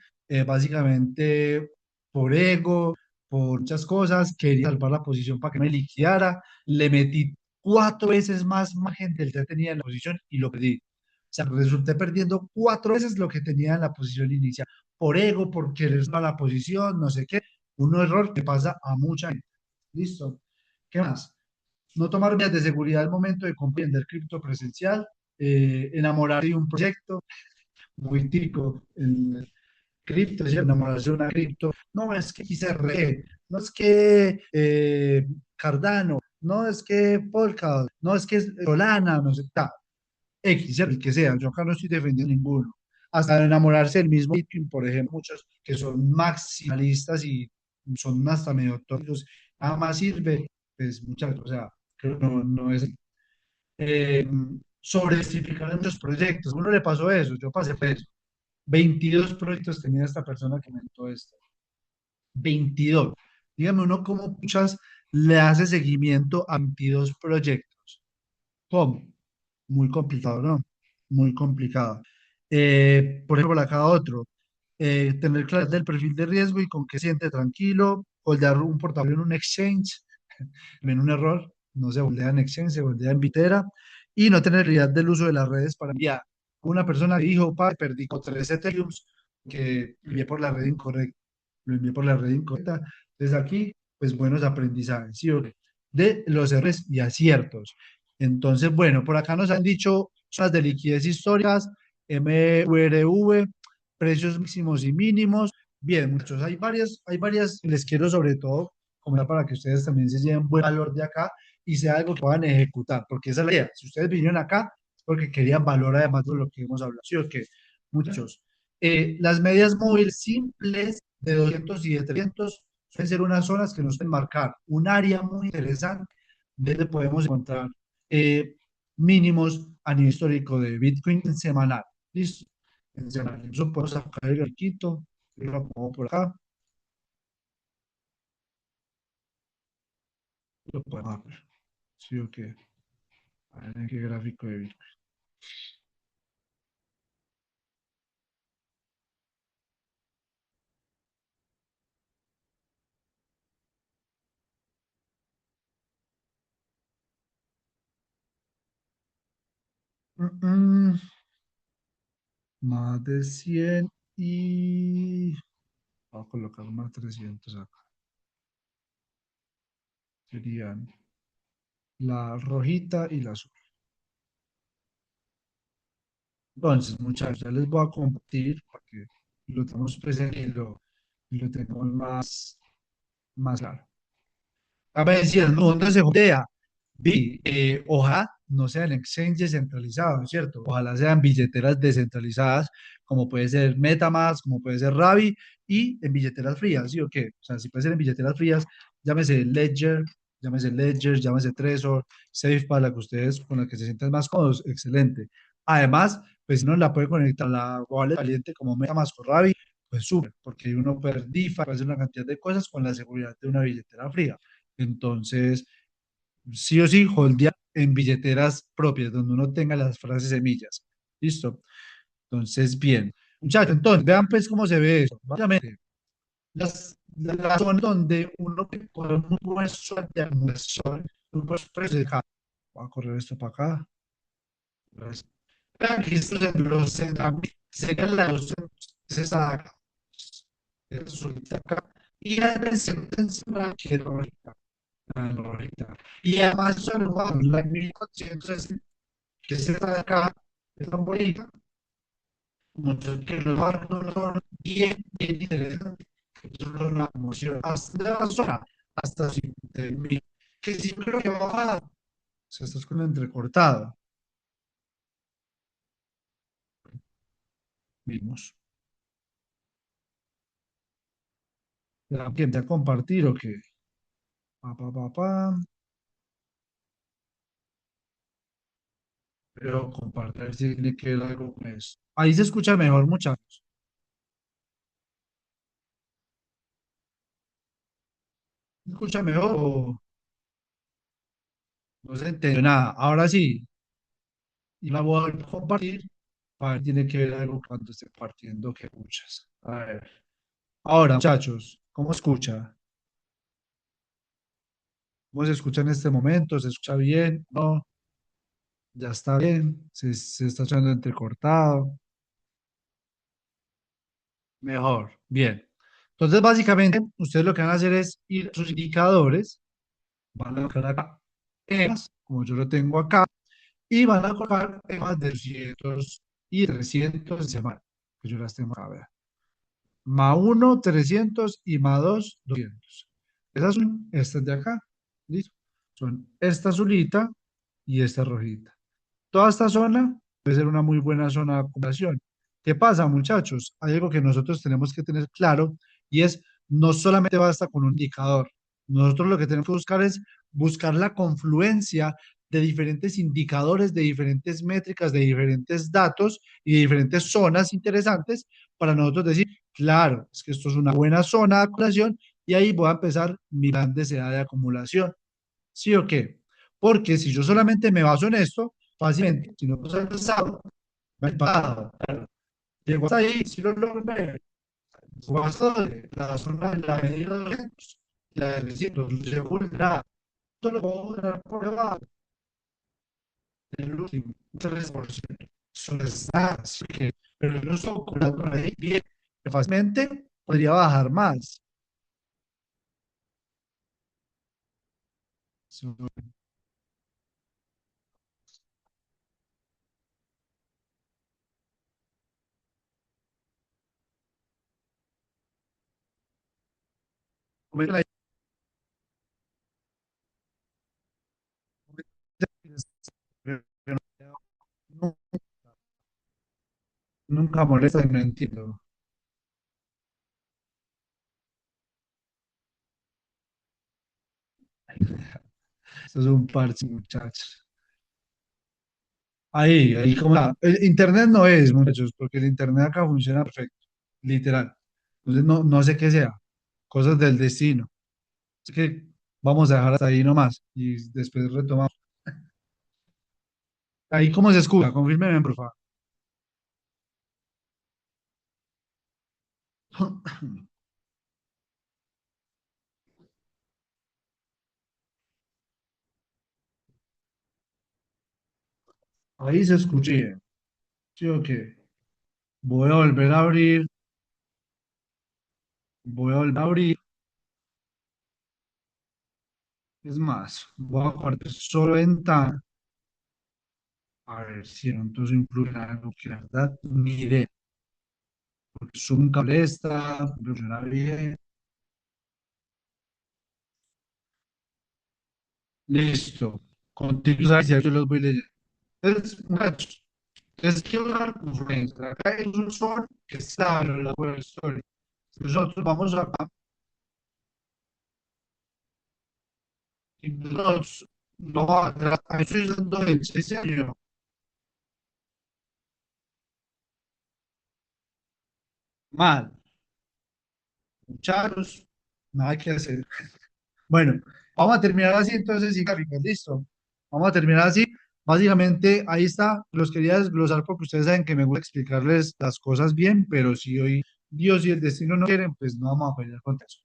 básicamente por ego, por muchas cosas, quería salvar la posición para que me liquidara, le metí 4 veces más margen del que tenía en la posición y lo perdí. O sea, resulté perdiendo 4 veces lo que tenía en la posición inicial, por ego, por querer salvar la posición, no sé qué, un error que pasa a mucha gente. Listo. ¿Qué más? No tomar medidas de seguridad al momento de comprender cripto presencial, enamorarse de un proyecto, muy típico en cripto, ¿sí? Enamorarse de una cripto, no es que XRP, no es que Cardano, no es que Polkadot, no es que Solana, no sé, X, el que sea, yo acá no estoy defendiendo ninguno. Hasta enamorarse del mismo Bitcoin, por ejemplo, muchos que son maximalistas y son hasta medio tóxicos, nada más sirve, pues muchachos, o sea, creo que no es eh, sobreestificar muchos proyectos. A uno le pasó eso, yo pasé por eso. 22 proyectos tenía esta persona que me comentó esto. 22. Dígame uno cómo muchas le hace seguimiento a 22 proyectos. ¿Cómo? Muy complicado, ¿no? Muy complicado. Por ejemplo, acá otro. Tener claridad del perfil de riesgo y con qué se siente tranquilo, holdear un portafolio en un exchange, en un error, no se holdea en exchange, se holdea en Bitera, y no tener realidad del uso de las redes para enviar. Una persona que dijo, pa, perdí con 3 Ethereum que envié por la red incorrecta, lo envié por la red incorrecta. Entonces aquí, pues buenos aprendizajes, ¿sí? De los errores y aciertos. Entonces, bueno, por acá nos han dicho zonas de liquidez históricas, MVRV, precios máximos y mínimos. Bien, muchos, hay varias, les quiero sobre todo comentar para que ustedes también se lleven buen valor de acá y sea algo que puedan ejecutar, porque esa es la idea. Si ustedes vinieron acá, es porque querían valor además de lo que hemos hablado. Sí, o que muchos. Las medias móviles simples de 200 y de 300 suelen ser unas zonas que nos pueden marcar un área muy interesante donde podemos encontrar eh, mínimos a nivel histórico de Bitcoin en semanal. ¿Listo? En semanal. Eso podemos sacar el arquito, yo lo pongo por acá, lo podemos ver. Sí, o qué. A ver en qué gráfico de Bitcoin. Mm, mm, más de 100 y... Voy a colocar más 300 acá. Serían la rojita y la azul. Entonces, muchachos, ya les voy a compartir para que lo tengamos presente y lo tengamos más claro. A ver, decías, ¿no? ¿Dónde se jodea? Ojalá no sean exchanges centralizados, ¿cierto? Ojalá sean billeteras descentralizadas, como puede ser MetaMask, como puede ser Ravi, y en billeteras frías, ¿sí o qué? O sea, si puede ser en billeteras frías, llámese Ledger, llámese Trezor, Safe para la que ustedes, con la que se sientan más cómodos, excelente. Además, pues si no la puede conectar a la wallet caliente como MetaMask o Ravi, pues sube, porque uno puede hacer DeFi, puede hacer una cantidad de cosas con la seguridad de una billetera fría. Entonces, sí o sí, holdear en billeteras propias, donde uno tenga las frases semillas. ¿Listo? Entonces, bien. Muchachos, entonces, vean pues cómo se ve eso. Básicamente, las zonas donde uno puede correr muy buen sol de acumulación, pues, voy a correr esto para acá. Pues, vean que esto es los sería la los es esta de acá. Es solita acá. Y la presente encima que rojita. La rojita. Y además, solo vamos, la 1400 que es esta de acá, es tan bonita. Muchos que los barcos son bien, bien interesantes. Solo la emoción hasta la zona, hasta 50.000. Que sí creo que va a bajar. O sea, estás con el entrecortado. Vimos. ¿Quién te va a compartir o qué? Pa, pa, pa, pa. Pero compartir sí tiene que ver algo con eso. Ahí se escucha mejor, muchachos. ¿Se escucha mejor o no se entendió nada? Ahora sí, y la voy a compartir. A ver, tiene que ver algo cuando esté partiendo que escuchas. A ver. Ahora, muchachos, ¿cómo escucha? ¿Cómo se escucha en este momento? ¿Se escucha bien? ¿No? ¿Ya está bien? ¿Se está escuchando entrecortado? Mejor. Bien. Entonces, básicamente, ustedes lo que van a hacer es ir a sus indicadores, van a colocar acá, como yo lo tengo acá, y van a colocar más de 200 y 300 en semana, que yo las tengo acá, vea. Más uno 300 y más 2 200. Esas son estas de acá. ¿Listo? Son esta azulita y esta rojita. Toda esta zona puede ser una muy buena zona de acumulación. ¿Qué pasa, muchachos? Hay algo que nosotros tenemos que tener claro y es, no solamente basta con un indicador. Nosotros lo que tenemos que buscar es buscar la confluencia de diferentes indicadores, de diferentes métricas, de diferentes datos y de diferentes zonas interesantes para nosotros decir, claro, es que esto es una buena zona de acumulación y ahí voy a empezar mi plan de seda de acumulación. ¿Sí o qué? Porque si yo solamente me baso en esto, fácilmente, si no puse el pasado, me he pasado. Llego hasta ahí, si lo logro ver, paso de la zona de la medida de 200, la de 300, según la, todo lo puedo dar por debajo del último 3%. Eso es nada, así que, pero yo no estoy calculando ahí bien, que fácilmente podría bajar más. Nunca molesta y no entiendo. Eso es un parche, muchachos. Ahí como el internet no es, muchachos, porque el internet acá funciona perfecto, literal. Entonces no sé qué sea, cosas del destino. Es que vamos a dejar hasta ahí nomás y después retomamos. Ahí cómo se escucha, confírmeme, por favor. Ahí se escucha bien. ¿Sí o qué? Voy a volver a abrir, voy a volver a abrir. Es más, voy a guardar solo ventana. A ver si entonces influye en algo que la verdad ni idea. Porque Zoom cable esta, funciona bien. Listo. Contigo, ¿sabes? Ya yo los voy leyendo. Entonces, muchachos, es que una confluencia. Acá hay un sol que está a lo largo de la historia. Nosotros vamos acá y nosotros no, a estoy dando el 6 años. Mal. muchachos, nada que hacer. Bueno, vamos a terminar así entonces, sí, Carlitos, listo. Vamos a terminar así. Básicamente, ahí está. Los quería desglosar porque ustedes saben que me gusta explicarles las cosas bien, pero si hoy Dios y el destino no quieren, pues no vamos a pelear con eso.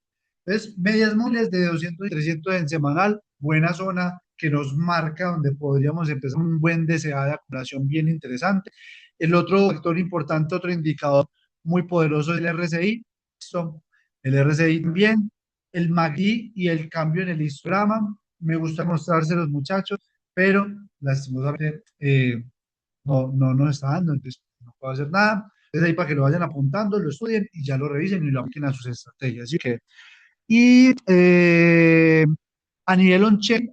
Entonces, medias móviles de 200 y 300 en semanal, buena zona que nos marca donde podríamos empezar un buen DCA de acumulación bien interesante. El otro factor importante, otro indicador muy poderoso es el RSI. Listo. El RSI también el MACD y el cambio en el histograma. Me gusta mostrárselos, muchachos, pero lastimosamente no nos está dando, entonces no puedo hacer nada. Entonces ahí para que lo vayan apuntando, lo estudien y ya lo revisen y lo apliquen a sus estrategias. Así que, y a nivel on-chain,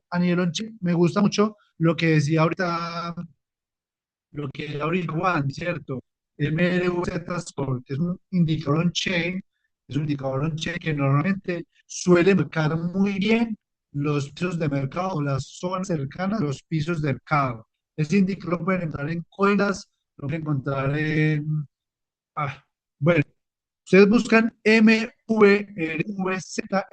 me gusta mucho lo que decía ahorita lo que es ahorita Juan, ¿cierto? MLZ Score, que es un indicador on-chain, es un indicador on-chain que normalmente suele marcar muy bien los pisos de mercado o las zonas cercanas a los pisos de mercado. Ese indicador lo pueden encontrar en Coilas, lo pueden encontrar en... Ah, bueno, ustedes buscan MVZ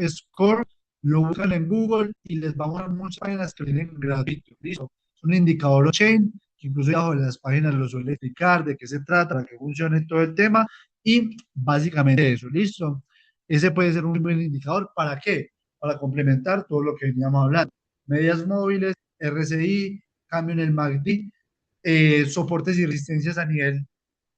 Score, lo buscan en Google y les vamos a dar muchas páginas que vienen gratuito. ¿Listo? Es un indicador chain que incluso debajo de las páginas lo suele explicar de qué se trata, para que funcione todo el tema y básicamente eso. ¿Listo? Ese puede ser un muy buen indicador. ¿Para qué? Para complementar todo lo que veníamos hablando. Medias móviles, RSI, cambio en el MACD, soportes y resistencias a nivel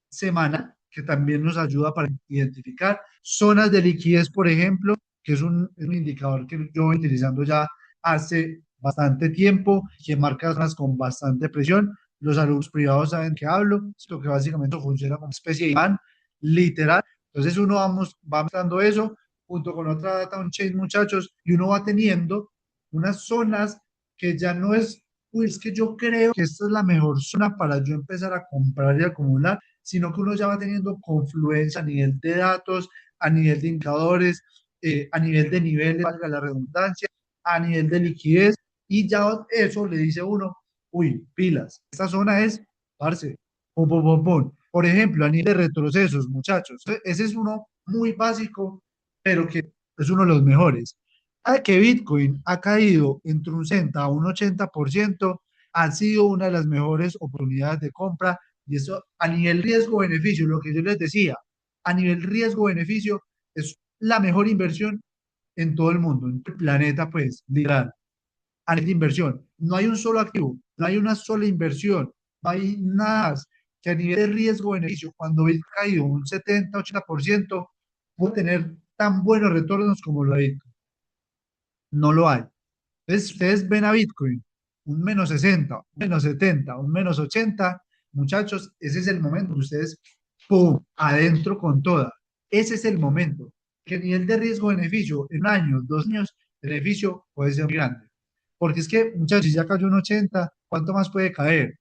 semana, que también nos ayuda para identificar zonas de liquidez, por ejemplo, que es un indicador que yo voy utilizando ya hace bastante tiempo, que marca zonas con bastante presión. Los alumnos privados saben que hablo, esto que básicamente funciona como una especie de imán, literal. Entonces uno va mostrando eso junto con otra data on-chain, muchachos, y uno va teniendo unas zonas que ya no es, uy, es que yo creo que esta es la mejor zona para yo empezar a comprar y acumular, sino que uno ya va teniendo confluencia a nivel de datos, a nivel de indicadores, a nivel de niveles, valga la redundancia, a nivel de liquidez, y ya eso le dice a uno, uy, pilas, esta zona es, parce, pum, pum, pum, pum. Por ejemplo, a nivel de retrocesos, muchachos, ese es uno muy básico, pero que es uno de los mejores. A que Bitcoin ha caído entre un 60 a un 80%, ha sido una de las mejores oportunidades de compra y eso a nivel riesgo-beneficio, lo que yo les decía, a nivel riesgo-beneficio es la mejor inversión en todo el mundo, en todo el planeta, pues, literal, a nivel de inversión. No hay un solo activo, no hay una sola inversión, no hay nada más que a nivel de riesgo-beneficio, cuando ha caído un 70-80%, puede tener tan buenos retornos como lo ha Bitcoin. No lo hay. Entonces, ustedes ven a Bitcoin, un menos 60, un menos 70, un menos 80, muchachos, ese es el momento que ustedes, ¡pum!, adentro con toda. Ese es el momento. Que el nivel de riesgo-beneficio en un año, 2 años, el beneficio puede ser muy grande. Porque es que, muchachos, si ya cayó un 80, ¿cuánto más puede caer?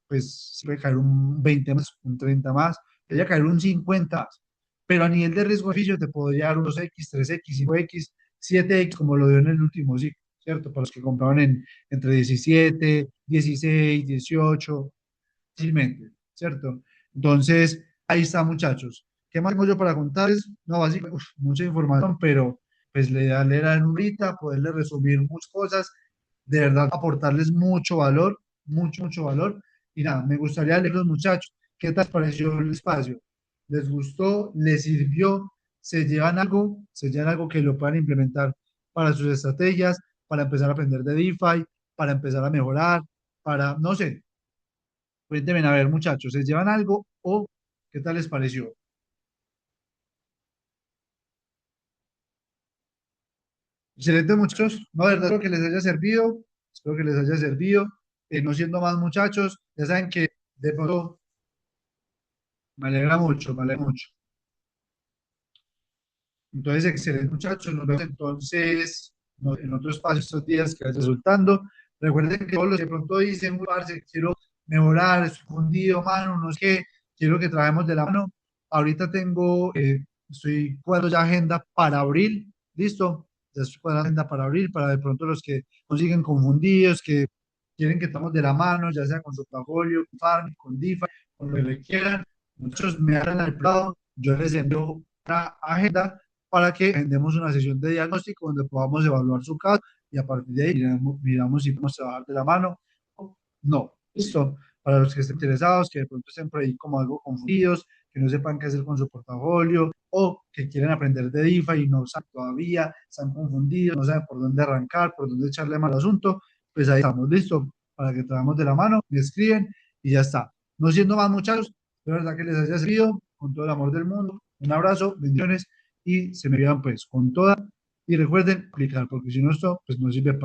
Pues puede caer un 20 más, un 30 más, podría caer un 50 más. Pero a nivel de riesgo-beneficio te podría dar un 2X, 3X, 5X, 7X, como lo dio en el último ciclo. ¿Cierto? Para los que compraban entre 17, 16, 18, fácilmente, ¿cierto? Entonces, ahí está, muchachos. ¿Qué más tengo yo para contarles? No, básicamente, mucha información, pero pues la idea era en ahorita poderles resumir muchas cosas, de verdad aportarles mucho valor, mucho, mucho valor. Y nada, me gustaría leer los muchachos. ¿Qué tal les pareció el espacio? ¿Les gustó? ¿Les sirvió? Se llevan algo que lo puedan implementar para sus estrategias, para empezar a aprender de DeFi, para empezar a mejorar, para, no sé, cuéntenme a ver, muchachos, ¿se llevan algo o qué tal les pareció? Excelente, muchachos. No, de verdad, espero que les haya servido. Espero que les haya servido. No siendo más, muchachos, ya saben que de pronto me alegra mucho, me alegra mucho. Entonces, excelente, muchachos. Nos vemos entonces en otro espacio estos días que vaya resultando. Recuerden que todos los que de pronto dicen, "Uy, parce, quiero mejorar, estoy fundido, mano, no sé qué, quiero que trabajemos de la mano. Ahorita estoy cuadrando ya agenda para abril, listo. Ya estoy cuadrando agenda para abril, para de pronto los que no siguen confundidos, que quieren que estamos de la mano, ya sea con su portafolio, con Farm, con DeFi, con lo que requieran. Muchos me hablan al prado, yo les envío una agenda para que agendemos una sesión de diagnóstico donde podamos evaluar su caso y a partir de ahí miramos si podemos trabajar de la mano o no. ¿Listo? Para los que estén interesados, que de pronto estén por ahí como algo confundidos, que no sepan qué hacer con su portafolio o que quieren aprender de DeFi y no saben todavía, están confundidos, no saben por dónde arrancar, por dónde echarle mal asunto, pues ahí estamos listos para que trabajemos de la mano, me escriben y ya está. No siendo más muchachos, de verdad que les haya servido con todo el amor del mundo. Un abrazo, bendiciones y se me vean pues con toda. Y recuerden aplicar, porque si no esto pues no sirve para